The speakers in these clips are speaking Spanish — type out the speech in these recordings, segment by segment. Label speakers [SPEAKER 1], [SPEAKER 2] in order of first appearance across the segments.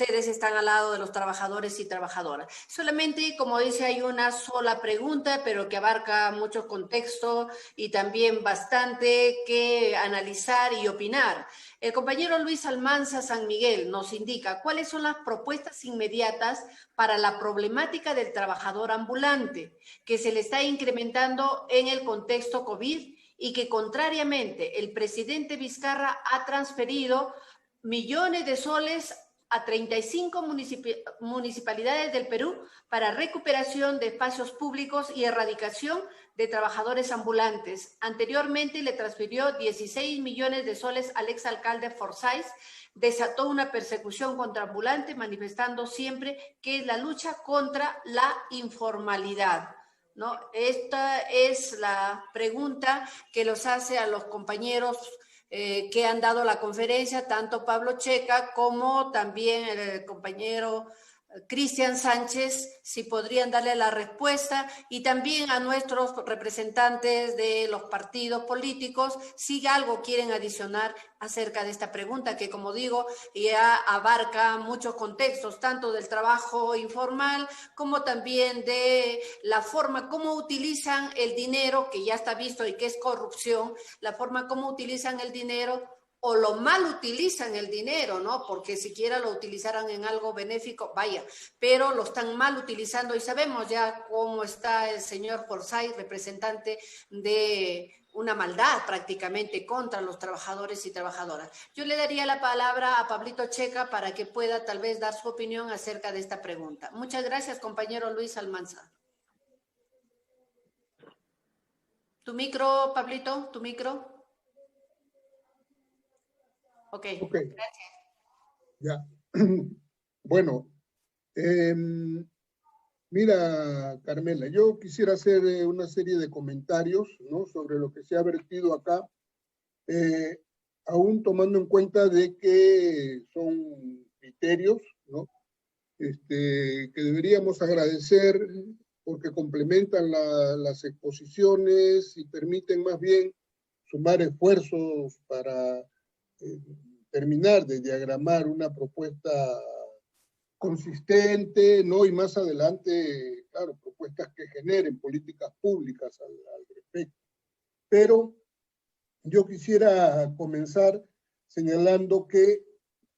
[SPEAKER 1] ustedes están al lado de los trabajadores y trabajadoras. Solamente, como dice, hay una sola pregunta, pero que abarca mucho contexto y también bastante que analizar y opinar. El compañero Luis Almanza San Miguel nos indica cuáles son las propuestas inmediatas para la problemática del trabajador ambulante, que se le está incrementando en el contexto COVID y que contrariamente el presidente Vizcarra ha transferido millones de soles a 35 municipalidades del Perú para recuperación de espacios públicos y erradicación de trabajadores ambulantes. Anteriormente le transfirió 16 millones de soles al exalcalde Forsyth, desató una persecución contra ambulantes, manifestando siempre que es la lucha contra la informalidad, ¿no? Esta es la pregunta que los hace a los compañeros que han dado la conferencia, tanto Pablo Checa como también el compañero Cristian Sánchez, si podrían darle la respuesta, y también a nuestros representantes de los partidos políticos, si algo quieren adicionar acerca de esta pregunta, que como digo, ya abarca muchos contextos, tanto del trabajo informal como también de la forma como utilizan el dinero, que ya está visto y que es corrupción, la forma como utilizan el dinero o lo mal utilizan el dinero, ¿no? Porque siquiera lo utilizaran en algo benéfico, vaya, pero lo están mal utilizando y sabemos ya cómo está el señor Forsyth, representante de una maldad prácticamente contra los trabajadores y trabajadoras. Yo le daría la palabra a Pablito Checa para que pueda tal vez dar su opinión acerca de esta pregunta. Muchas gracias, compañero Luis Almanza. Tu micro, Pablito, tu micro. Ok, gracias.
[SPEAKER 2] Ya. Bueno, mira, Carmela, yo quisiera hacer una serie de comentarios, ¿no?, sobre lo que se ha vertido acá, aún tomando en cuenta de que son criterios, ¿no?, que deberíamos agradecer porque complementan las exposiciones y permiten más bien sumar esfuerzos para terminar de diagramar una propuesta consistente, ¿no? Y más adelante, claro, propuestas que generen políticas públicas al respecto. Pero yo quisiera comenzar señalando que,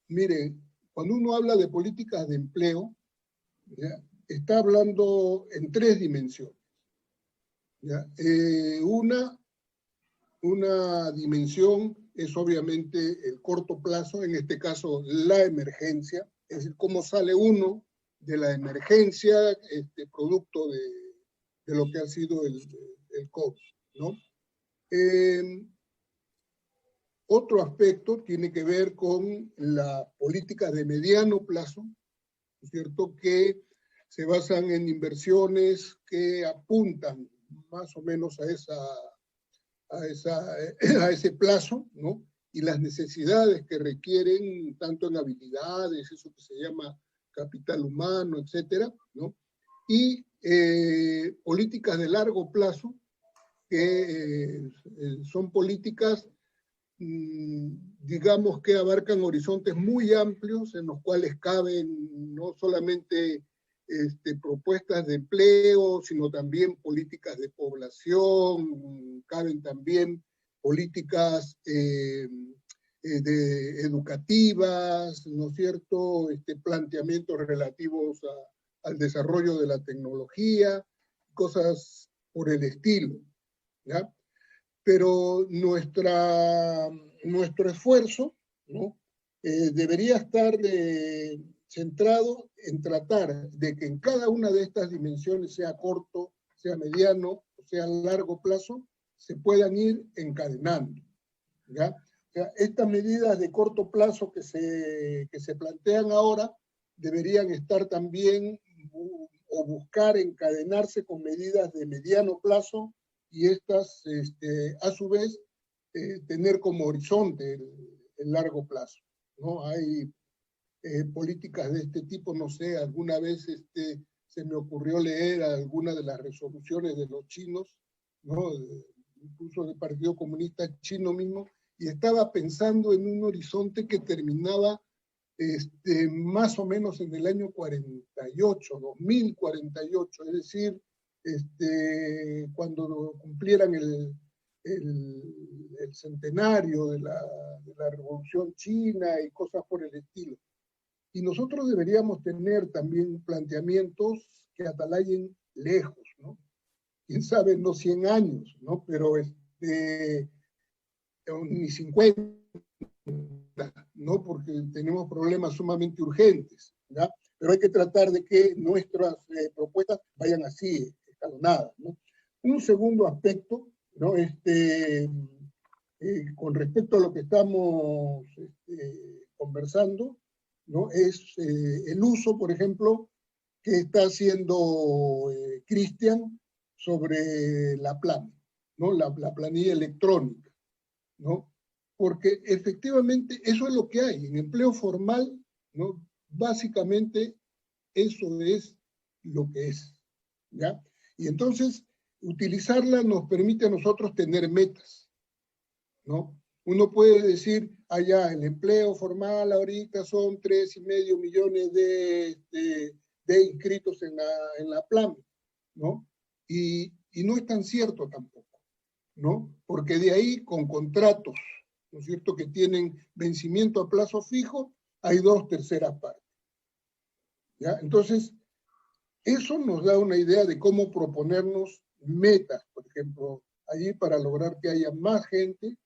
[SPEAKER 2] mire, cuando uno habla de políticas de empleo, ¿ya?, está hablando en tres dimensiones, ¿ya? Una dimensión es obviamente el corto plazo, en este caso la emergencia, es decir, cómo sale uno de la emergencia producto de lo que ha sido el COVID, ¿no? Otro aspecto tiene que ver con la política de mediano plazo, ¿no es cierto?, que se basan en inversiones que apuntan más o menos a ese plazo, ¿no?, y las necesidades que requieren tanto en habilidades, eso que se llama capital humano, etcétera, ¿no? Y políticas de largo plazo, que son políticas, digamos, que abarcan horizontes muy amplios en los cuales caben no solamente propuestas de empleo, sino también políticas de población, caben también políticas educativas, ¿no es cierto?, planteamientos relativos al desarrollo de la tecnología, cosas por el estilo, ¿ya? Pero nuestro esfuerzo, ¿no?, debería estar centrado en tratar de que en cada una de estas dimensiones, sea corto, sea mediano, o sea largo plazo, se puedan ir encadenando, ¿ya? O sea, estas medidas de corto plazo que se plantean ahora deberían estar también o buscar encadenarse con medidas de mediano plazo, y estas, a su vez, tener como horizonte el largo plazo, ¿no? Hay políticas de este tipo, no sé, alguna vez se me ocurrió leer alguna de las resoluciones de los chinos, ¿no?, incluso del Partido Comunista Chino mismo, y estaba pensando en un horizonte que terminaba más o menos en el año 48, 2048, es decir, cuando cumplieran el centenario de la Revolución China y cosas por el estilo. Y nosotros deberíamos tener también planteamientos que atalayen lejos, ¿no? Quién sabe, no 100 años, ¿no? Pero ni 50, ¿no? Porque tenemos problemas sumamente urgentes, ¿ya? Pero hay que tratar de que nuestras propuestas vayan así, escalonadas, ¿no? Un segundo aspecto, ¿no? Con respecto a lo que estamos conversando, ¿no? Es el uso, por ejemplo, que está haciendo Cristian sobre la plana, ¿no? La planilla electrónica, ¿no? Porque efectivamente eso es lo que hay. En empleo formal, ¿no? Básicamente eso es lo que es, ¿ya? Y entonces utilizarla nos permite a nosotros tener metas, ¿no? Uno puede decir, allá el empleo formal ahorita son 3,5 millones de inscritos en la plan, ¿no? Y no es tan cierto tampoco, ¿no? Porque de ahí con contratos, ¿no es cierto?, que tienen vencimiento a plazo fijo, hay 2/3 partes, ¿ya? Entonces, eso nos da una idea de cómo proponernos metas, por ejemplo, allí para lograr que haya más gente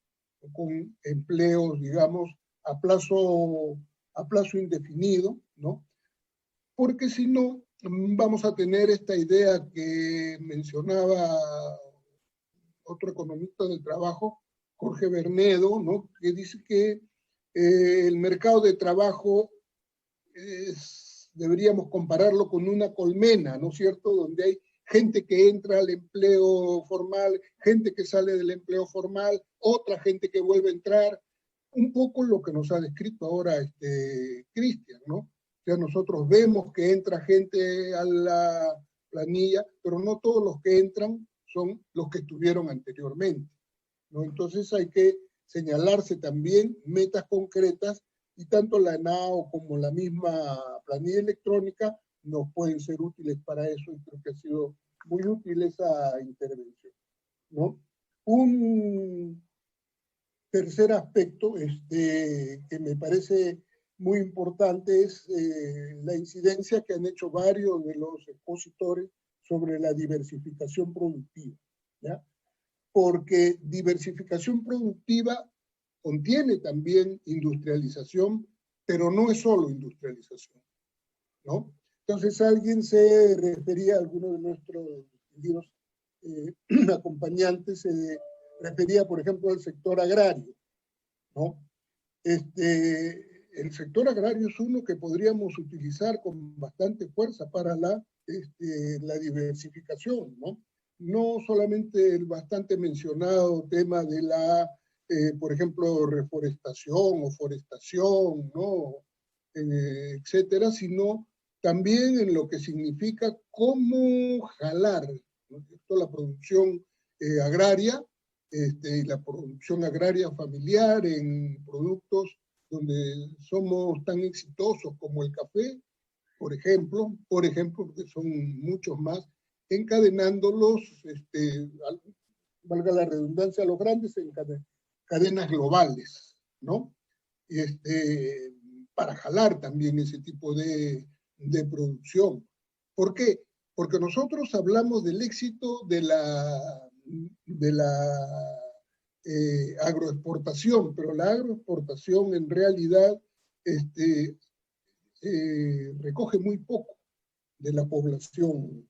[SPEAKER 2] con empleos, digamos, a plazo indefinido, ¿no? Porque si no, vamos a tener esta idea que mencionaba otro economista del trabajo, Jorge Bernedo, ¿no? Que dice que el mercado de trabajo deberíamos compararlo con una colmena, ¿no es cierto?, donde hay gente que entra al empleo formal, gente que sale del empleo formal, otra gente que vuelve a entrar, un poco lo que nos ha descrito ahora Cristian, ¿no? O sea, nosotros vemos que entra gente a la planilla, pero no todos los que entran son los que estuvieron anteriormente, ¿no? Entonces hay que señalarse también metas concretas y tanto la NAO como la misma planilla electrónica nos pueden ser útiles para eso y creo que ha sido muy útil esa intervención, ¿no? Un tercer aspecto que me parece muy importante es la incidencia que han hecho varios de los expositores sobre la diversificación productiva, ¿ya? Porque diversificación productiva contiene también industrialización, pero no es solo industrialización, ¿no? Entonces alguien se refería, alguno de nuestros distinguidos acompañantes se refería, por ejemplo, al sector agrario, ¿no? El sector agrario es uno que podríamos utilizar con bastante fuerza para la diversificación, ¿no? No solamente el bastante mencionado tema de la, por ejemplo, reforestación o forestación, ¿no? Etcétera, sino también en lo que significa cómo jalar, ¿no? La producción agraria, la producción agraria familiar en productos donde somos tan exitosos como el café, por ejemplo, porque son muchos más, encadenándolos, valga la redundancia, a los grandes en cadenas globales, ¿no? Para jalar también ese tipo de producción. ¿Por qué? Porque nosotros hablamos del éxito de la agroexportación, pero la agroexportación en realidad recoge muy poco de la población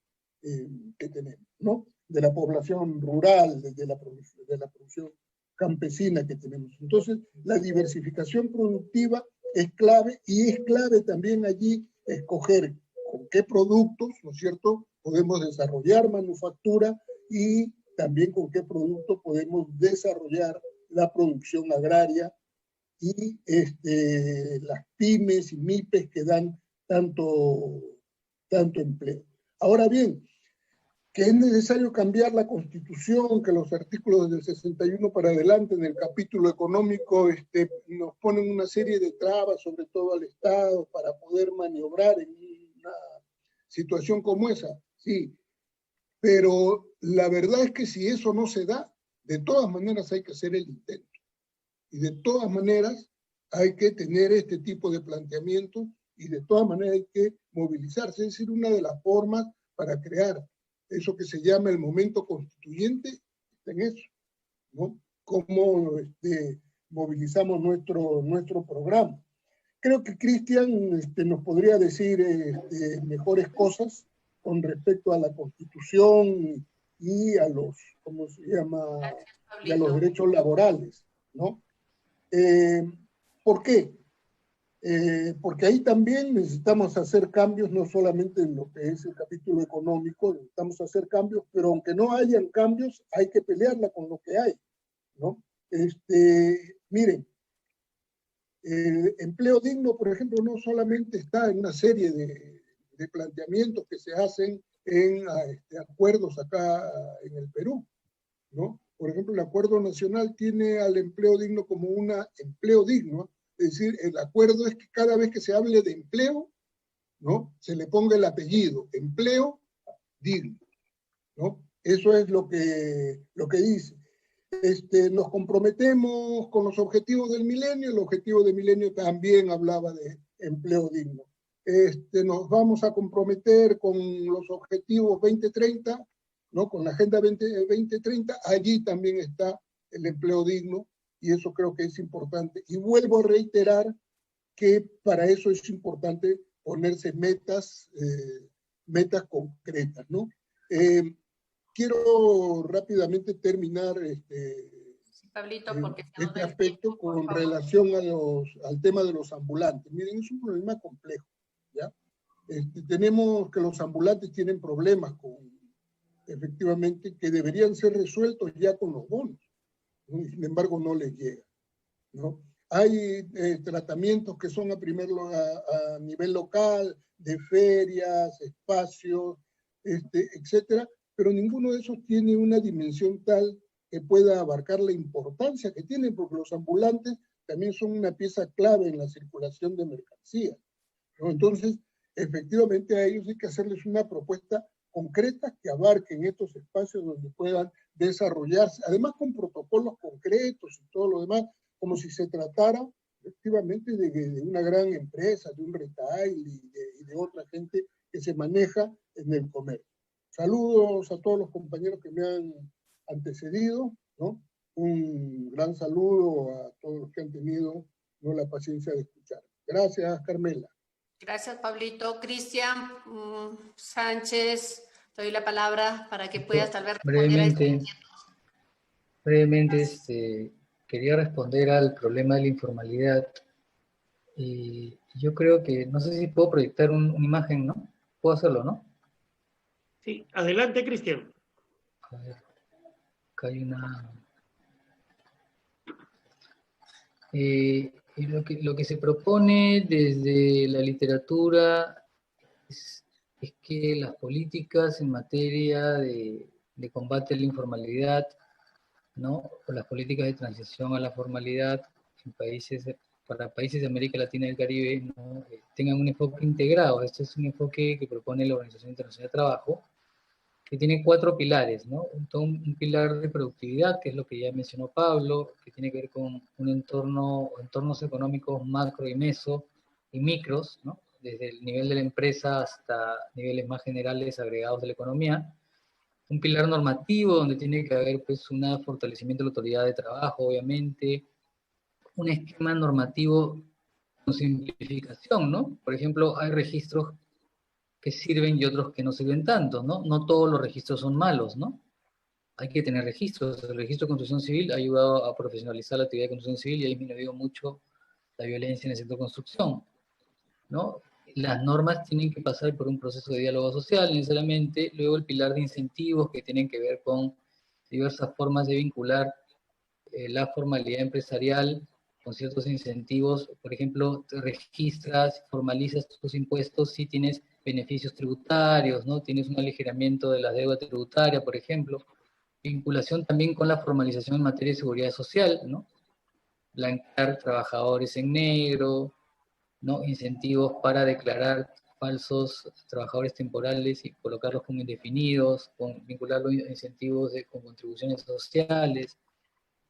[SPEAKER 2] que tenemos, ¿no? De la población rural, de la producción campesina que tenemos. Entonces, la diversificación productiva es clave y es clave también allí escoger con qué productos, ¿no es cierto?, podemos desarrollar manufactura y también con qué producto podemos desarrollar la producción agraria y las pymes y MIPES que dan tanto empleo. Ahora bien, que es necesario cambiar la Constitución, que los artículos del 61 para adelante en el capítulo económico nos ponen una serie de trabas, sobre todo al Estado, para poder maniobrar en una situación como esa. Sí, pero la verdad es que si eso no se da, de todas maneras hay que hacer el intento. Y de todas maneras hay que tener este tipo de planteamientos y de todas maneras hay que movilizarse. Es decir, una de las formas para crear eso que se llama el momento constituyente, está en eso, ¿no? Cómo movilizamos nuestro programa. Creo que Cristian nos podría decir mejores cosas con respecto a la Constitución y a los, ¿cómo se llama? Y a los derechos laborales, ¿no? ¿Por qué? Porque ahí también necesitamos hacer cambios, no solamente en lo que es el capítulo económico, necesitamos hacer cambios, pero aunque no hayan cambios, hay que pelearla con lo que hay, ¿no? Miren, el empleo digno, por ejemplo, no solamente está en una serie de planteamientos que se hacen en acuerdos acá en el Perú, ¿no? Por ejemplo, el Acuerdo Nacional tiene al empleo digno como un empleo digno, es decir, el acuerdo es que cada vez que se hable de empleo, ¿no? Se le ponga el apellido, empleo digno, ¿no? Eso es lo que dice. Nos comprometemos con los objetivos del milenio, el objetivo del milenio también hablaba de empleo digno. Nos vamos a comprometer con los objetivos 2030, ¿no? Con la Agenda 2030, allí también está el empleo digno, y eso creo que es importante. Y vuelvo a reiterar que para eso es importante ponerse metas concretas, ¿no? Quiero rápidamente terminar
[SPEAKER 1] Pablito, porque
[SPEAKER 2] este aspecto con relación al tema de los ambulantes. Miren, es un problema complejo, ¿ya? Tenemos que los ambulantes tienen problemas efectivamente, que deberían ser resueltos ya con los bonos, ¿no? Y sin embargo no les llega, ¿no? Hay tratamientos que son a nivel local, de ferias, espacios, etcétera, pero ninguno de esos tiene una dimensión tal que pueda abarcar la importancia que tienen, porque los ambulantes también son una pieza clave en la circulación de mercancías, ¿no? Entonces, efectivamente a ellos hay que hacerles una propuesta concreta que abarquen estos espacios donde puedan desarrollarse, además con protocolos concretos y todo lo demás, como si se tratara efectivamente de una gran empresa, de un retail y de otra gente que se maneja en el comercio. Saludos a todos los compañeros que me han antecedido, ¿no? Un gran saludo a todos los que han tenido, ¿no?, la paciencia de escuchar. Gracias, Carmela.
[SPEAKER 1] Gracias, Pablito. Cristian Sánchez, te doy la palabra para que puedas tal vez responder a este inquietud.
[SPEAKER 3] Brevemente, quería responder al problema de la informalidad. Y yo creo que, no sé si puedo proyectar una imagen, ¿no? Puedo hacerlo, ¿no?
[SPEAKER 4] Sí, adelante, Cristian.
[SPEAKER 3] A ver, acá hay una... y lo que se propone desde la literatura es que las políticas en materia de combate a la informalidad, ¿no?, o las políticas de transición a la formalidad para países de América Latina y el Caribe, ¿no?, tengan un enfoque integrado. Este es un enfoque que propone la Organización Internacional de Trabajo, que tiene 4 pilares, ¿no? Un pilar de productividad, que es lo que ya mencionó Pablo, que tiene que ver con entornos económicos macro y meso y micros, ¿no?, desde el nivel de la empresa hasta niveles más generales agregados de la economía. Un pilar normativo, donde tiene que haber pues un fortalecimiento de la autoridad de trabajo, obviamente. Un esquema normativo con simplificación, ¿no? Por ejemplo, hay registros que sirven y otros que no sirven tanto, ¿no? No todos los registros son malos, ¿no? Hay que tener registros. El registro de construcción civil ha ayudado a profesionalizar la actividad de construcción civil y ha disminuido mucho la violencia en el sector de construcción, ¿no? Las normas tienen que pasar por un proceso de diálogo social necesariamente. Luego el pilar de incentivos, que tienen que ver con diversas formas de vincular la formalidad empresarial con ciertos incentivos, por ejemplo, te registras, formalizas tus impuestos si tienes beneficios tributarios, ¿no? Tienes un aligeramiento de la deuda tributaria, por ejemplo. Vinculación también con la formalización en materia de seguridad social, ¿no? Blanquear trabajadores en negro, ¿no? Incentivos para declarar falsos trabajadores temporales y colocarlos como indefinidos, vincularlos a incentivos con contribuciones sociales,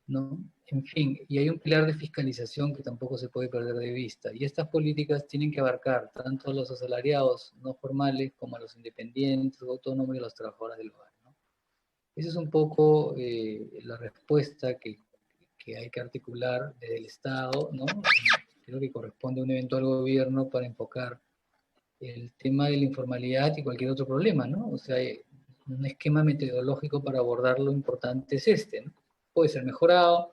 [SPEAKER 3] ¿no? En fin, y hay un pilar de fiscalización que tampoco se puede perder de vista. Y estas políticas tienen que abarcar tanto a los asalariados no formales como a los independientes, autónomos y a los trabajadores del hogar, ¿no? Esa es un poco la respuesta que hay que articular desde el Estado, ¿no? Creo que corresponde a un eventual gobierno para enfocar el tema de la informalidad y cualquier otro problema, ¿no? O sea, un esquema metodológico para abordar lo importante es este, ¿no? Puede ser mejorado,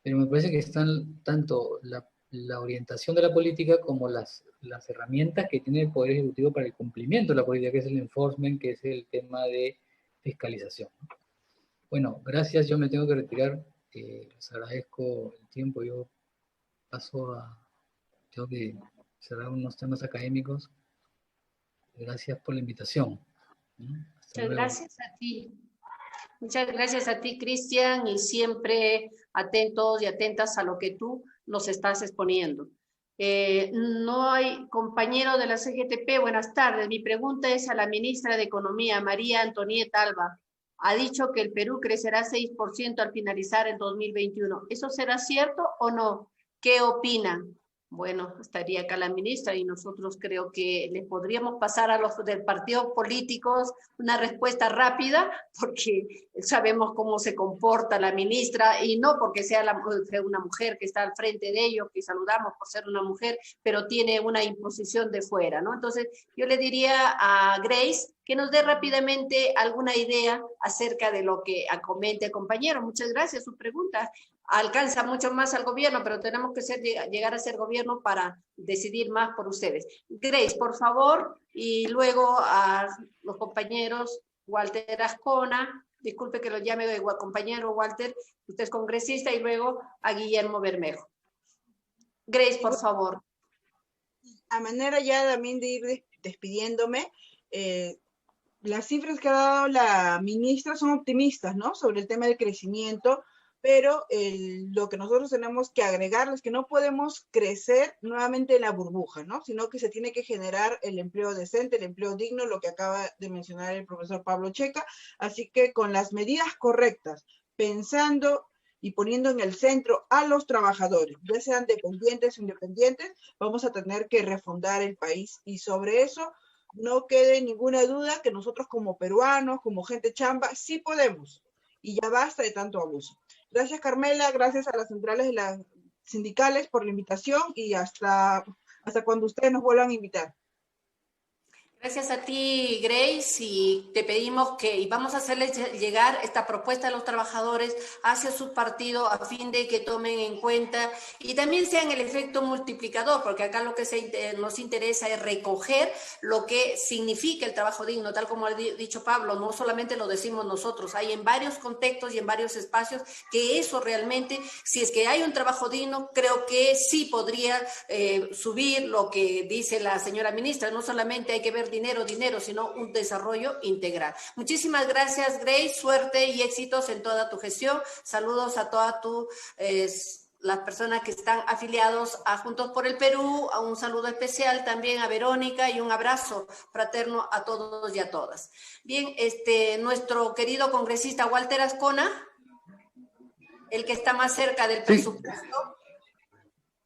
[SPEAKER 3] pero me parece que están tanto la orientación de la política como las herramientas que tiene el Poder Ejecutivo para el cumplimiento de la política, que es el enforcement, que es el tema de fiscalización. Bueno, gracias, yo me tengo que retirar, les agradezco el tiempo, yo tengo que cerrar unos temas académicos. Gracias por la invitación.
[SPEAKER 1] Muchas gracias a ti. Muchas gracias a ti, Cristian, y siempre atentos y atentas a lo que tú nos estás exponiendo. No hay compañero de la CGTP. Buenas tardes. Mi pregunta es a la ministra de Economía, María Antonieta Alba. Ha dicho que el Perú crecerá 6% al finalizar el 2021. ¿Eso será cierto o no? ¿Qué opinan? Bueno, estaría acá la ministra y nosotros creo que les podríamos pasar a los del partido políticos una respuesta rápida, porque sabemos cómo se comporta la ministra, y no porque sea una mujer que está al frente de ellos, que saludamos por ser una mujer, pero tiene una imposición de fuera, ¿no? Entonces, yo le diría a Grace que nos dé rápidamente alguna idea acerca de lo que comente el compañero. Muchas gracias, su pregunta alcanza mucho más al gobierno, pero tenemos que llegar a ser gobierno para decidir más por ustedes. Grace, por favor, y luego a los compañeros Walter Ascona, disculpe que lo llame compañero Walter, usted es congresista, y luego a Guillermo Bermejo. Grace, por favor.
[SPEAKER 5] A manera ya también de ir despidiéndome, las cifras que ha dado la ministra son optimistas, ¿no? Sobre el tema del crecimiento, pero lo que nosotros tenemos que agregar es que no podemos crecer nuevamente en la burbuja, ¿no? Sino que se tiene que generar el empleo decente, el empleo digno, lo que acaba de mencionar el profesor Pablo Checa. Así que con las medidas correctas, pensando y poniendo en el centro a los trabajadores, ya sean dependientes o independientes, vamos a tener que refundar el país. Y sobre eso no quede ninguna duda que nosotros como peruanos, como gente chamba, sí podemos. Y ya basta de tanto abuso. Gracias, Carmela, gracias a las centrales de las sindicales por la invitación, y hasta cuando ustedes nos vuelvan a invitar.
[SPEAKER 1] Gracias a ti, Grace, y te pedimos y vamos a hacerles llegar esta propuesta a los trabajadores hacia su partido a fin de que tomen en cuenta y también sean el efecto multiplicador, porque acá lo que nos interesa es recoger lo que significa el trabajo digno, tal como ha dicho Pablo, no solamente lo decimos nosotros, hay en varios contextos y en varios espacios que eso realmente, si es que hay un trabajo digno, creo que sí podría subir lo que dice la señora ministra, no solamente hay que ver dinero, sino un desarrollo integral. Muchísimas gracias, Grace, suerte y éxitos en toda tu gestión. Saludos a todas las personas que están afiliados a Juntos por el Perú, a un saludo especial también a Verónica y un abrazo fraterno a todos y a todas. Bien, nuestro querido congresista Walter Ascona, el que está más cerca del presupuesto.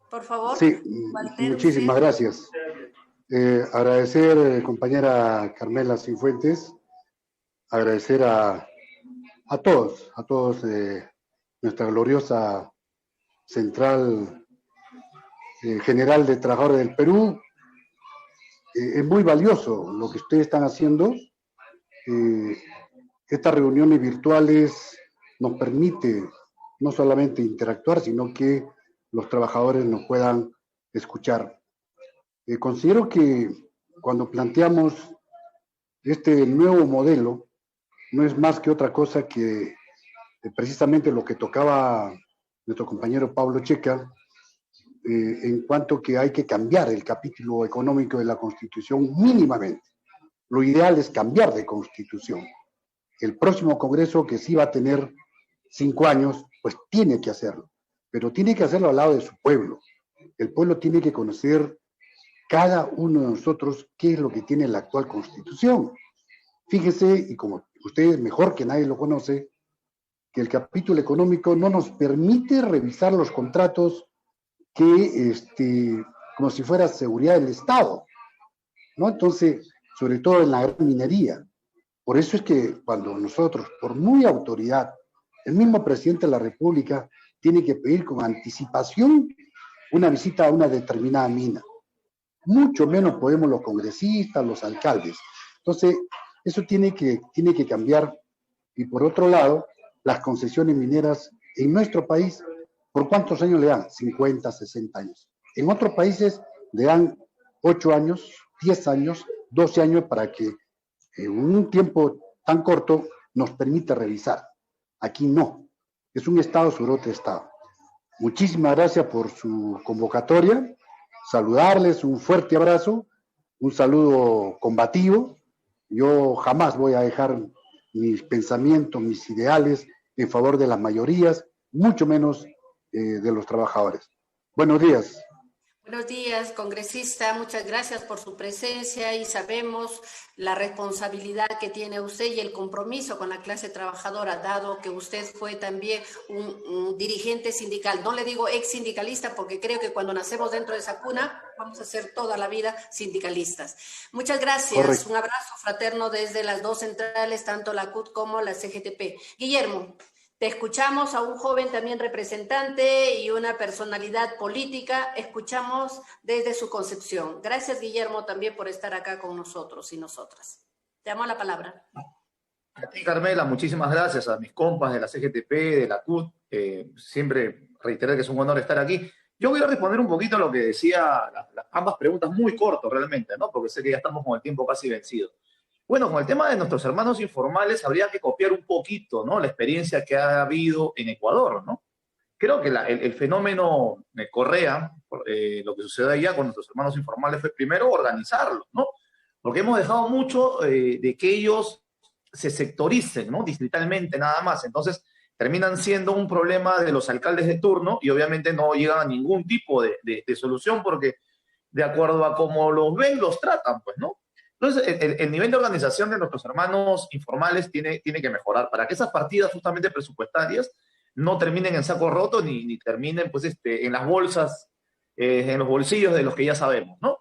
[SPEAKER 1] Por favor.
[SPEAKER 6] Sí,
[SPEAKER 1] Walter,
[SPEAKER 6] muchísimas gracias. Agradecer, compañera Carmela Cifuentes, agradecer a todos nuestra gloriosa Central General de Trabajadores del Perú. Es muy valioso lo que ustedes están haciendo. Estas reuniones virtuales nos permite no solamente interactuar, sino que los trabajadores nos puedan escuchar. Considero que cuando planteamos este nuevo modelo, no es más que otra cosa que precisamente lo que tocaba nuestro compañero Pablo Checa, en cuanto que hay que cambiar el capítulo económico de la Constitución mínimamente. Lo ideal es cambiar de Constitución. El próximo Congreso, que sí va a tener 5 años, pues tiene que hacerlo, pero tiene que hacerlo al lado de su pueblo. El pueblo tiene que conocer cada uno de nosotros qué es lo que tiene la actual Constitución. Fíjese, y como ustedes mejor que nadie lo conoce, que el capítulo económico no nos permite revisar los contratos que, como si fuera seguridad del Estado, ¿no? Entonces, sobre todo en la gran minería. Por eso es que cuando nosotros, por muy autoridad, el mismo presidente de la República tiene que pedir con anticipación una visita a una determinada mina. Mucho menos podemos los congresistas, los alcaldes. Entonces, eso tiene que cambiar. Y por otro lado, las concesiones mineras en nuestro país, ¿por cuántos años le dan? 50, 60 años. En otros países le dan 8 años, 10 años, 12 años para que en un tiempo tan corto nos permita revisar. Aquí no. Es un Estado sobre otro Estado. Muchísimas gracias por su convocatoria. Saludarles, un fuerte abrazo, un saludo combativo. Yo jamás voy a dejar mis pensamientos, mis ideales en favor de las mayorías, mucho menos de los trabajadores. Buenos días.
[SPEAKER 1] Buenos días, congresista. Muchas gracias por su presencia y sabemos la responsabilidad que tiene usted y el compromiso con la clase trabajadora, dado que usted fue también un dirigente sindical. No le digo ex sindicalista porque creo que cuando nacemos dentro de esa cuna vamos a ser toda la vida sindicalistas. Muchas gracias.
[SPEAKER 6] Correcto.
[SPEAKER 1] Un abrazo fraterno desde las dos centrales, tanto la CUT como la CGTP. Guillermo. Te escuchamos a un joven también representante y una personalidad política. Escuchamos desde su concepción. Gracias, Guillermo, también por estar acá con nosotros y nosotras. Te damos la palabra.
[SPEAKER 7] A ti, Carmela, muchísimas gracias. A mis compas de la CGTP, de la CUT. Siempre reiterar que es un honor estar aquí. Yo voy a responder un poquito a lo que decía, ambas preguntas muy corto realmente, ¿no? Porque sé que ya estamos con el tiempo casi vencido. Bueno, con el tema de nuestros hermanos informales habría que copiar un poquito, ¿no? La experiencia que ha habido en Ecuador, ¿no? Creo que el fenómeno de Correa, lo que sucede allá con nuestros hermanos informales fue primero organizarlos, ¿no? Porque hemos dejado mucho de que ellos se sectoricen, ¿no? Distritalmente nada más. Entonces terminan siendo un problema de los alcaldes de turno y obviamente no llegan a ningún tipo de solución porque de acuerdo a cómo los ven, los tratan, pues, ¿no? Entonces, el nivel de organización de nuestros hermanos informales tiene que mejorar para que esas partidas justamente presupuestarias no terminen en saco roto ni terminen pues, en las bolsas, en los bolsillos de los que ya sabemos, ¿no?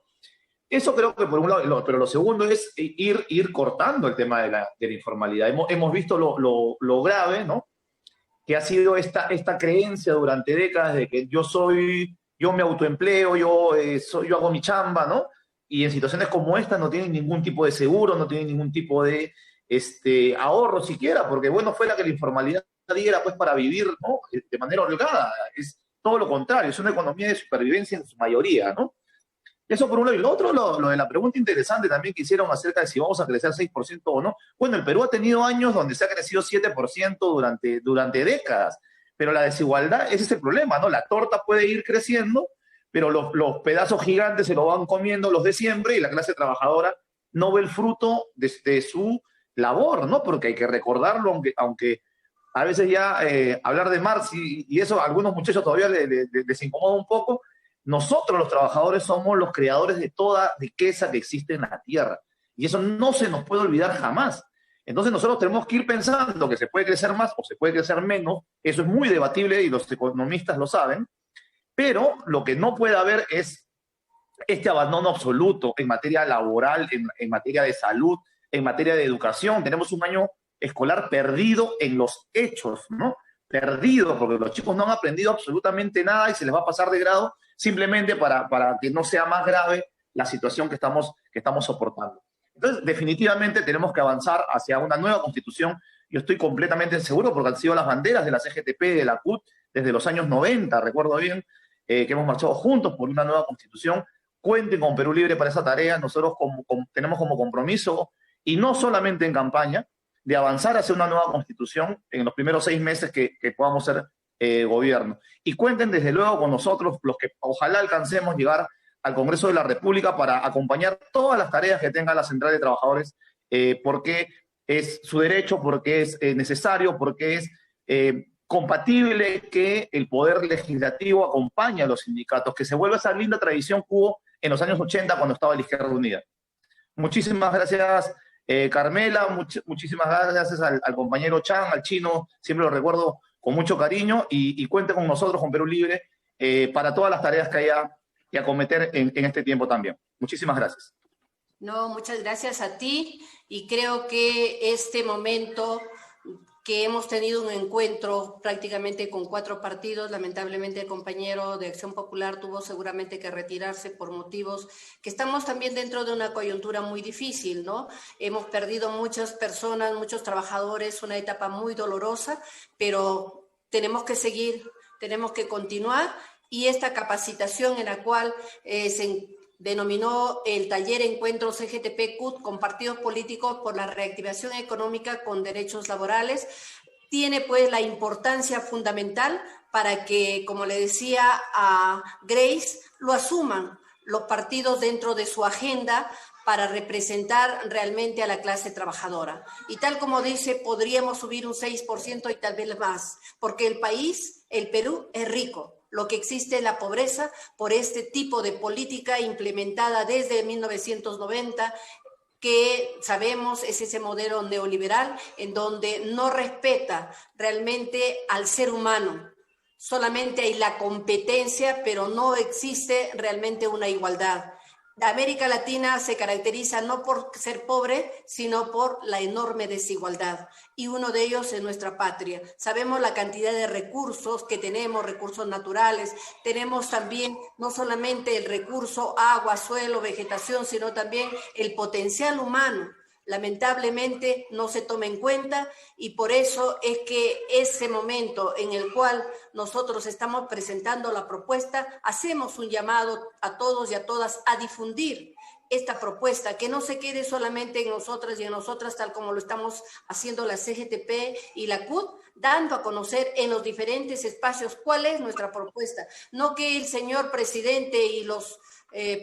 [SPEAKER 7] Eso creo que por un lado, pero lo segundo es ir cortando el tema de la informalidad. Hemos visto lo grave, ¿no? Que ha sido esta creencia durante décadas de que yo me autoempleo, yo hago mi chamba, ¿no? Y en situaciones como esta no tienen ningún tipo de seguro, no tienen ningún tipo de ahorro siquiera, porque bueno, fuera que la informalidad diera pues para vivir, ¿no? De manera holgada. Es todo lo contrario, es una economía de supervivencia en su mayoría, ¿no? Eso por un lado. Y lo otro, lo de la pregunta interesante también que hicieron acerca de si vamos a crecer 6% o no. Bueno, el Perú ha tenido años donde se ha crecido 7% durante décadas, pero la desigualdad, ese es el problema, ¿no? La torta puede ir creciendo, pero los pedazos gigantes se lo van comiendo los de siempre y la clase trabajadora no ve el fruto de su labor, ¿no? Porque hay que recordarlo, aunque a veces ya hablar de Marx y eso a algunos muchachos todavía les incomoda un poco. Nosotros los trabajadores somos los creadores de toda riqueza que existe en la tierra y eso no se nos puede olvidar jamás. Entonces nosotros tenemos que ir pensando que se puede crecer más o se puede crecer menos. Eso es muy debatible y los economistas lo saben. Pero lo que no puede haber es este abandono absoluto en materia laboral, en materia de salud, en materia de educación. Tenemos un año escolar perdido en los hechos, ¿no? Perdido, porque los chicos no han aprendido absolutamente nada y se les va a pasar de grado simplemente para que no sea más grave la situación que estamos soportando. Entonces, definitivamente tenemos que avanzar hacia una nueva constitución. Yo estoy completamente seguro, porque han sido las banderas de la CGTP, de la CUT, desde los años 90, recuerdo bien, que hemos marchado juntos por una nueva constitución. Cuenten con Perú Libre para esa tarea. Nosotros tenemos como compromiso, y no solamente en campaña, de avanzar hacia una nueva constitución en los primeros 6 meses que podamos ser gobierno. Y cuenten desde luego con nosotros, los que ojalá alcancemos llegar al Congreso de la República para acompañar todas las tareas que tenga la Central de Trabajadores, porque es su derecho, porque es necesario, porque es compatible que el poder legislativo acompañe a los sindicatos, que se vuelva esa linda tradición que hubo en los años 80 cuando estaba la Izquierda Unida. Muchísimas gracias, Carmela, muchísimas gracias al compañero Chan, al chino, siempre lo recuerdo con mucho cariño, y cuente con nosotros, con Perú Libre, para todas las tareas que haya que acometer en este tiempo también. Muchísimas gracias.
[SPEAKER 1] No, muchas gracias a ti, y creo que este momento que hemos tenido un encuentro prácticamente con 4 partidos, lamentablemente el compañero de Acción Popular tuvo seguramente que retirarse por motivos que estamos también dentro de una coyuntura muy difícil, ¿no? Hemos perdido muchas personas, muchos trabajadores, una etapa muy dolorosa, pero tenemos que seguir, tenemos que continuar, y esta capacitación en la cual se denominó el taller Encuentro CGTP-CUT con partidos políticos por la reactivación económica con derechos laborales, tiene pues la importancia fundamental para que, como le decía a Grace, lo asuman los partidos dentro de su agenda para representar realmente a la clase trabajadora. Y tal como dice, podríamos subir un 6% y tal vez más, porque el país, el Perú, es rico. Lo que existe es la pobreza por este tipo de política implementada desde 1990, que sabemos es ese modelo neoliberal en donde no respeta realmente al ser humano. Solamente hay la competencia, pero no existe realmente una igualdad. América Latina se caracteriza no por ser pobre, sino por la enorme desigualdad. Y uno de ellos es nuestra patria. Sabemos la cantidad de recursos que tenemos, recursos naturales. Tenemos también no solamente el recurso agua, suelo, vegetación, sino también el potencial humano. Lamentablemente no se toma en cuenta, y por eso es que ese momento en el cual nosotros estamos presentando la propuesta, hacemos un llamado a todos y a todas a difundir esta propuesta, que no se quede solamente en nosotras y en nosotras, tal como lo estamos haciendo la CGTP y la CUT, dando a conocer en los diferentes espacios cuál es nuestra propuesta. No que el señor presidente y los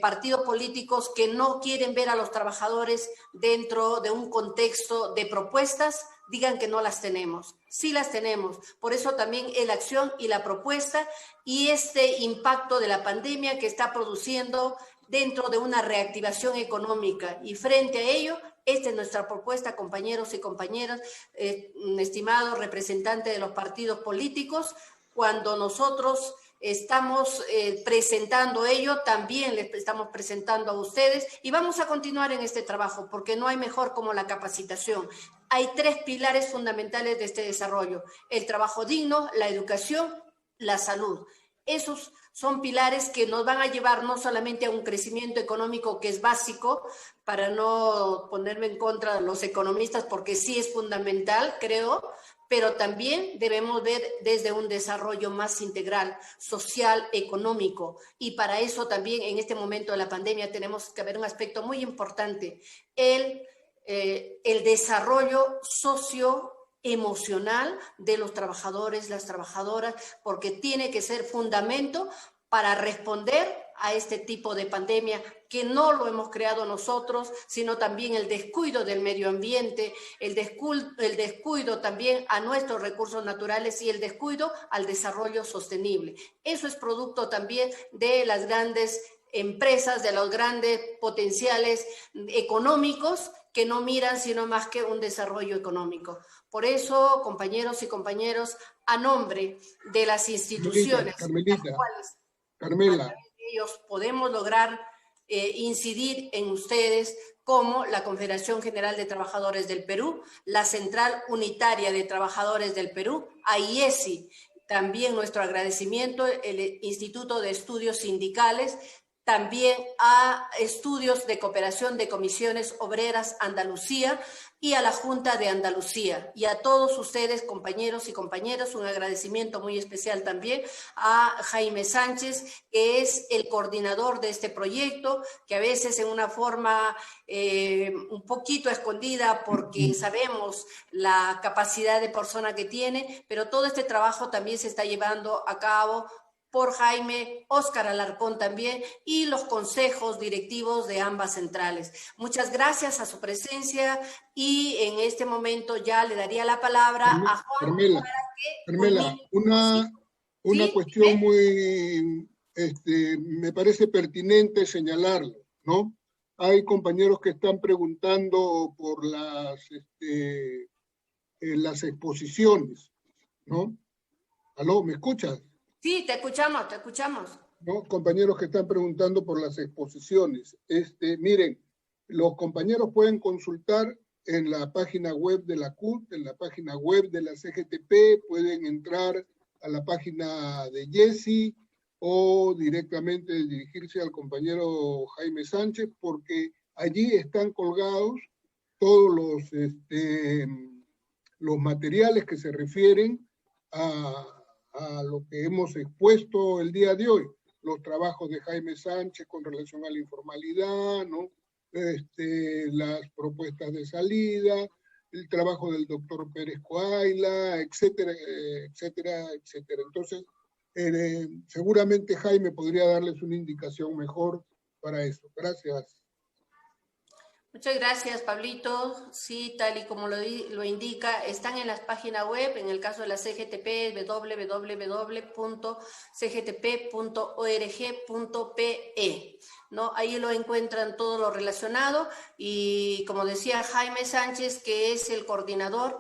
[SPEAKER 1] partidos políticos que no quieren ver a los trabajadores dentro de un contexto de propuestas digan que no las tenemos. Sí las tenemos. Por eso también la acción y la propuesta, y este impacto de la pandemia que está produciendo dentro de una reactivación económica. Y frente a ello, esta es nuestra propuesta, compañeros y compañeras, estimados representantes de los partidos políticos. Cuando nosotros estamos presentando ello, también les estamos presentando a ustedes, y vamos a continuar en este trabajo, porque no hay mejor como la capacitación. Hay 3 pilares fundamentales de este desarrollo: el trabajo digno, la educación, la salud. Esos son pilares que nos van a llevar no solamente a un crecimiento económico que es básico, para no ponerme en contra de los economistas, porque sí es fundamental, creo, pero también debemos ver desde un desarrollo más integral, social, económico. Y para eso también en este momento de la pandemia tenemos que ver un aspecto muy importante: el desarrollo socioemocional de los trabajadores, las trabajadoras, porque tiene que ser fundamento para responder a este tipo de pandemia, que no lo hemos creado nosotros, sino también el descuido del medio ambiente, el descuido también a nuestros recursos naturales y el descuido al desarrollo sostenible. Eso es producto también de las grandes empresas, de los grandes potenciales económicos, que no miran sino más que un desarrollo económico. Por eso, compañeros y compañeros, a nombre de las instituciones,
[SPEAKER 2] Carmela.
[SPEAKER 1] Ellos podemos lograr incidir en ustedes, como la Confederación General de Trabajadores del Perú, la Central Unitaria de Trabajadores del Perú, AIESI, también nuestro agradecimiento, el Instituto de Estudios Sindicales, también a Estudios de Cooperación de Comisiones Obreras Andalucía y a la Junta de Andalucía. Y a todos ustedes, compañeros y compañeras, un agradecimiento muy especial también a Jaime Sánchez, que es el coordinador de este proyecto, que a veces en una forma un poquito escondida, porque sabemos la capacidad de persona que tiene, pero todo este trabajo también se está llevando a cabo por Jaime, Óscar Alarcón también, y los consejos directivos de ambas centrales. Muchas gracias a su presencia, y en este momento ya le daría la palabra a Juan.
[SPEAKER 2] Carmela, una cuestión muy, me parece pertinente señalarlo, ¿no? Hay compañeros que están preguntando por las exposiciones, ¿no? ¿Aló, me escuchas?
[SPEAKER 1] Sí, te escuchamos, te escuchamos.
[SPEAKER 2] ¿No? Compañeros que están preguntando por las exposiciones. Miren, los compañeros pueden consultar en la página web de la CUT, en la página web de la CGTP, pueden entrar a la página de Jessy o directamente dirigirse al compañero Jaime Sánchez, porque allí están colgados todos los materiales que se refieren a lo que hemos expuesto el día de hoy, los trabajos de Jaime Sánchez con relación a la informalidad, ¿no? Las propuestas de salida, el trabajo del doctor Pérez Coaila, etcétera, etcétera, etcétera. Entonces, seguramente Jaime podría darles una indicación mejor para eso. Gracias.
[SPEAKER 1] Muchas gracias, Pablito. Sí, tal y como lo indica, están en las páginas web, en el caso de la CGTP, www.cgtp.org.pe, ¿no? Ahí lo encuentran todo lo relacionado, y como decía Jaime Sánchez, que es el coordinador,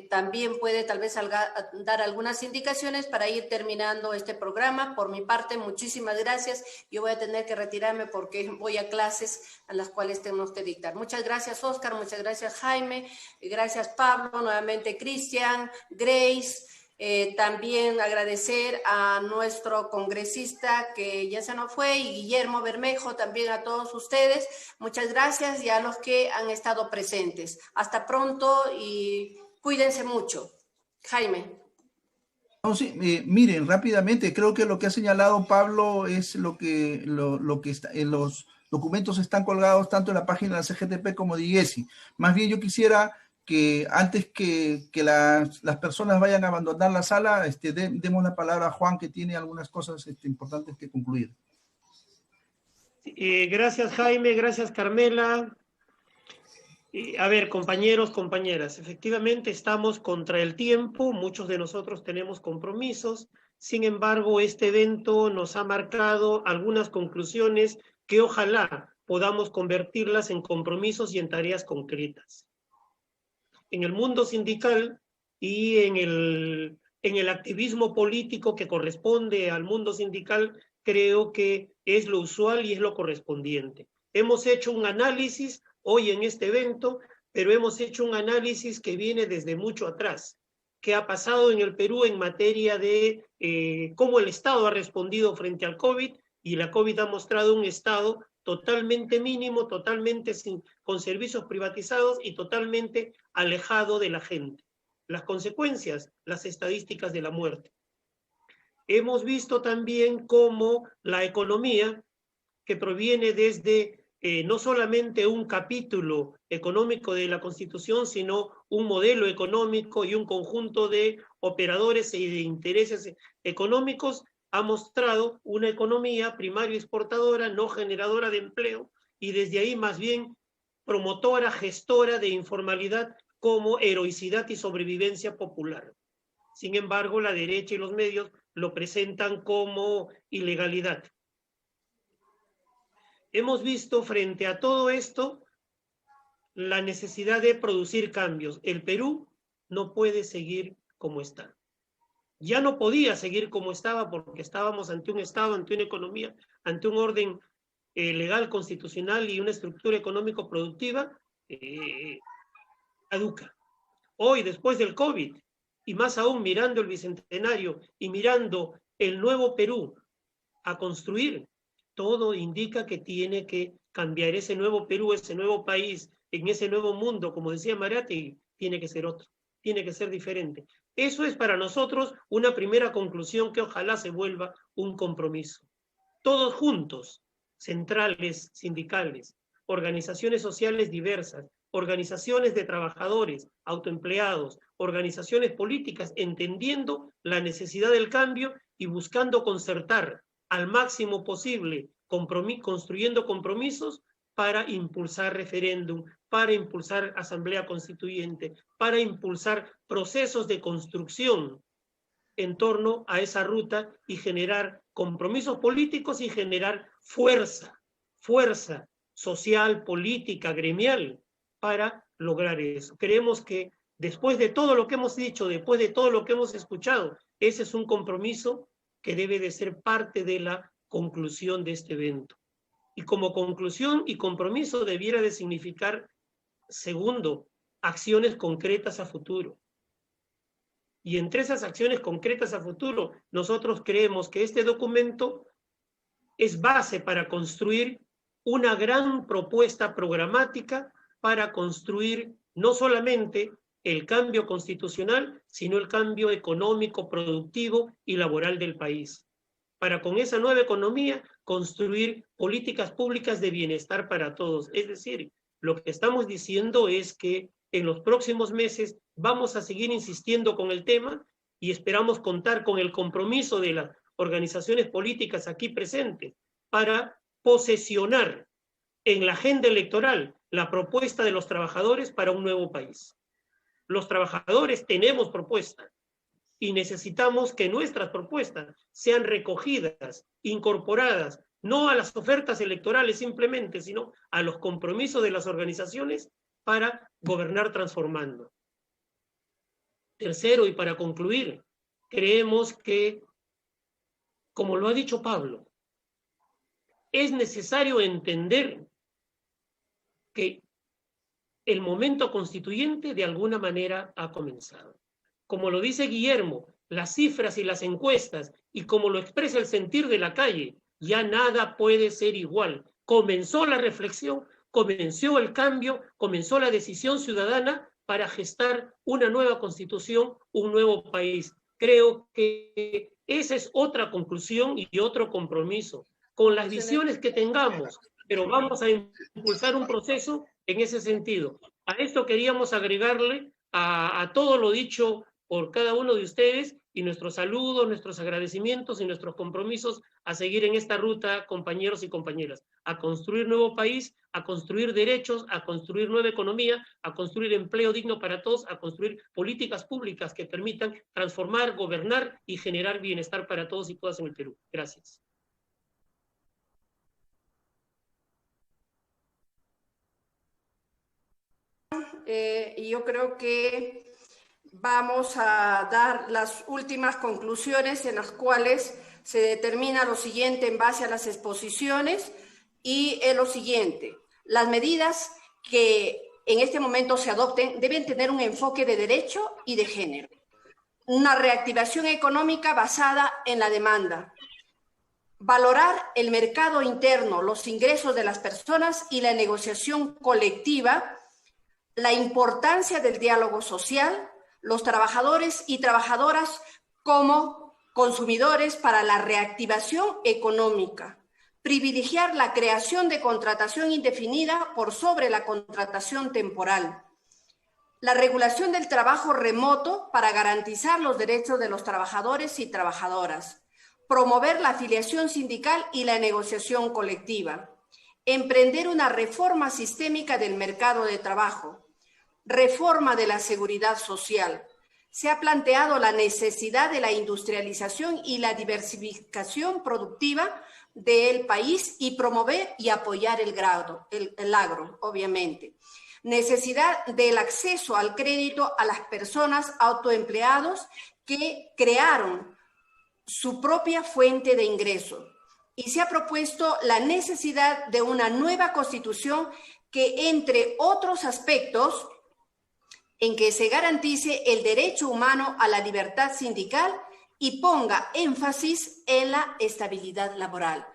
[SPEAKER 1] también puede tal vez dar algunas indicaciones para ir terminando este programa. Por mi parte, muchísimas gracias. Yo voy a tener que retirarme porque voy a clases a las cuales tenemos que dictar. Muchas gracias, Óscar. Muchas gracias, Jaime. Gracias, Pablo. Nuevamente, Cristian, Grace. También agradecer a nuestro congresista que ya se nos fue, y Guillermo Bermejo, también a todos ustedes. Muchas gracias, y a los que han estado presentes. Hasta pronto y cuídense mucho. Jaime.
[SPEAKER 8] No, sí, miren, rápidamente, creo que lo que ha señalado Pablo es lo que está en los documentos, están colgados tanto en la página de la CGTP como de IESI. Más bien yo quisiera que antes que las personas vayan a abandonar la sala, demos la palabra a Juan, que tiene algunas cosas importantes que concluir.
[SPEAKER 4] Gracias, Jaime, gracias, Carmela. A ver, compañeros, compañeras, efectivamente estamos contra el tiempo, muchos de nosotros tenemos compromisos. Sin embargo, este evento nos ha marcado algunas conclusiones que ojalá podamos convertirlas en compromisos y en tareas concretas. En el mundo sindical y en el activismo político que corresponde al mundo sindical, creo que es lo usual y es lo correspondiente. Hemos hecho un análisis hoy en este evento, pero hemos hecho un análisis que viene desde mucho atrás. ¿Qué ha pasado en el Perú en materia de cómo el Estado ha respondido frente al COVID? Y la COVID ha mostrado un Estado totalmente mínimo, totalmente con servicios privatizados y totalmente alejado de la gente. Las consecuencias, las estadísticas de la muerte. Hemos visto también cómo la economía, que proviene desde no solamente un capítulo económico de la Constitución, sino un modelo económico y un conjunto de operadores y de intereses económicos, ha mostrado una economía primaria exportadora, no generadora de empleo, y desde ahí más bien promotora, gestora de informalidad como heroicidad y sobrevivencia popular. Sin embargo, la derecha y los medios lo presentan como ilegalidad. Hemos visto frente a todo esto la necesidad de producir cambios. El Perú no puede seguir como está. Ya no podía seguir como estaba porque estábamos ante un Estado, ante una economía, ante un orden legal, constitucional y una estructura económico-productiva caduca. Hoy, después del COVID, y más aún mirando el Bicentenario y mirando el nuevo Perú a construir, todo indica que tiene que cambiar. Ese nuevo Perú, ese nuevo país, en ese nuevo mundo, como decía Mariátegui, tiene que ser otro, tiene que ser diferente. Eso es para nosotros una primera conclusión que ojalá se vuelva un compromiso. Todos juntos, centrales, sindicales, organizaciones sociales diversas, organizaciones de trabajadores, autoempleados, organizaciones políticas, entendiendo la necesidad del cambio y buscando concertar al máximo posible, construyendo compromisos para impulsar referéndum, para impulsar asamblea constituyente, para impulsar procesos de construcción en torno a esa ruta y generar compromisos políticos y generar fuerza social, política, gremial, para lograr eso. Creemos que después de todo lo que hemos dicho, después de todo lo que hemos escuchado, ese es un compromiso que debe de ser parte de la conclusión de este evento. Y como conclusión y compromiso debiera de significar, segundo, acciones concretas a futuro. Y entre esas acciones concretas a futuro, nosotros creemos que este documento es base para construir una gran propuesta programática para construir no solamente el cambio constitucional, sino el cambio económico, productivo y laboral del país. Para con esa nueva economía construir políticas públicas de bienestar para todos. Es decir, lo que estamos diciendo es que en los próximos meses vamos a seguir insistiendo con el tema y esperamos contar con el compromiso de las organizaciones políticas aquí presentes para posesionar en la agenda electoral la propuesta de los trabajadores para un nuevo país. Los trabajadores tenemos propuestas y necesitamos que nuestras propuestas sean recogidas, incorporadas, no a las ofertas electorales simplemente, sino a los compromisos de las organizaciones para gobernar transformando. Tercero, y para concluir, creemos que, como lo ha dicho Pablo, es necesario entender que el momento constituyente de alguna manera ha comenzado. Como lo dice Guillermo, las cifras y las encuestas, y como lo expresa el sentir de la calle, ya nada puede ser igual. Comenzó la reflexión, comenzó el cambio, comenzó la decisión ciudadana para gestar una nueva constitución, un nuevo país. Creo que esa es otra conclusión y otro compromiso. Con las visiones que tengamos, pero vamos a impulsar un proceso en ese sentido. A esto queríamos agregarle a todo lo dicho por cada uno de ustedes y nuestros saludos, nuestros agradecimientos y nuestros compromisos a seguir en esta ruta, compañeros y compañeras, a construir nuevo país, a construir derechos, a construir nueva economía, a construir empleo digno para todos, a construir políticas públicas que permitan transformar, gobernar y generar bienestar para todos y todas en el Perú. Gracias.
[SPEAKER 1] Y yo creo que vamos a dar las últimas conclusiones en las cuales se determina lo siguiente en base a las exposiciones y es lo siguiente. Las medidas que en este momento se adopten deben tener un enfoque de derecho y de género. Una reactivación económica basada en la demanda. Valorar el mercado interno, los ingresos de las personas y la negociación colectiva. La importancia del diálogo social, los trabajadores y trabajadoras como consumidores para la reactivación económica. Privilegiar la creación de contratación indefinida por sobre la contratación temporal. La regulación del trabajo remoto para garantizar los derechos de los trabajadores y trabajadoras. Promover la afiliación sindical y la negociación colectiva. Emprender una reforma sistémica del mercado de trabajo. Reforma de la seguridad social. Se ha planteado la necesidad de la industrialización y la diversificación productiva del país y promover y apoyar el agro, obviamente. Necesidad del acceso al crédito a las personas autoempleados que crearon su propia fuente de ingreso. Y se ha propuesto la necesidad de una nueva constitución que, entre otros aspectos, en que se garantice el derecho humano a la libertad sindical y ponga énfasis en la estabilidad laboral.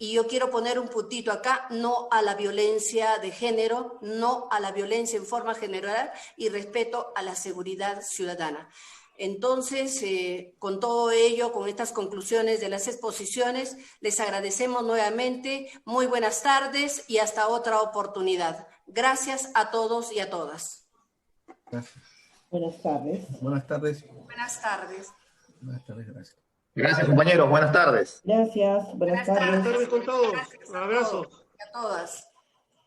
[SPEAKER 1] Y yo quiero poner un puntito acá, no a la violencia de género, no a la violencia en forma general y respeto a la seguridad ciudadana. Entonces, con todo ello, con estas conclusiones de las exposiciones, les agradecemos nuevamente. Muy buenas tardes y hasta otra oportunidad. Gracias a todos y a todas.
[SPEAKER 8] Gracias.
[SPEAKER 9] Buenas tardes.
[SPEAKER 8] Buenas tardes.
[SPEAKER 1] Buenas tardes.
[SPEAKER 8] Buenas tardes, gracias.
[SPEAKER 7] Gracias, compañeros. Buenas tardes.
[SPEAKER 9] Gracias. Buenas tardes.
[SPEAKER 4] Buenas tardes con todos.
[SPEAKER 1] Gracias
[SPEAKER 4] Un abrazo.
[SPEAKER 1] a todas.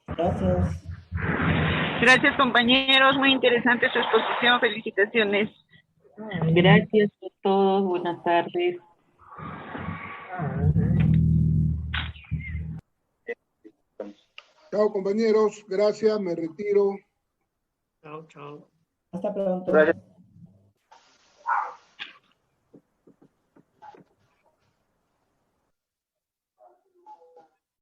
[SPEAKER 9] Gracias.
[SPEAKER 10] Gracias, compañeros. Muy interesante su exposición. Felicitaciones.
[SPEAKER 11] Gracias a todos. Buenas tardes.
[SPEAKER 2] Chao, compañeros. Gracias, me retiro.
[SPEAKER 4] Chao, chao.
[SPEAKER 9] Hasta pronto.
[SPEAKER 12] Gracias.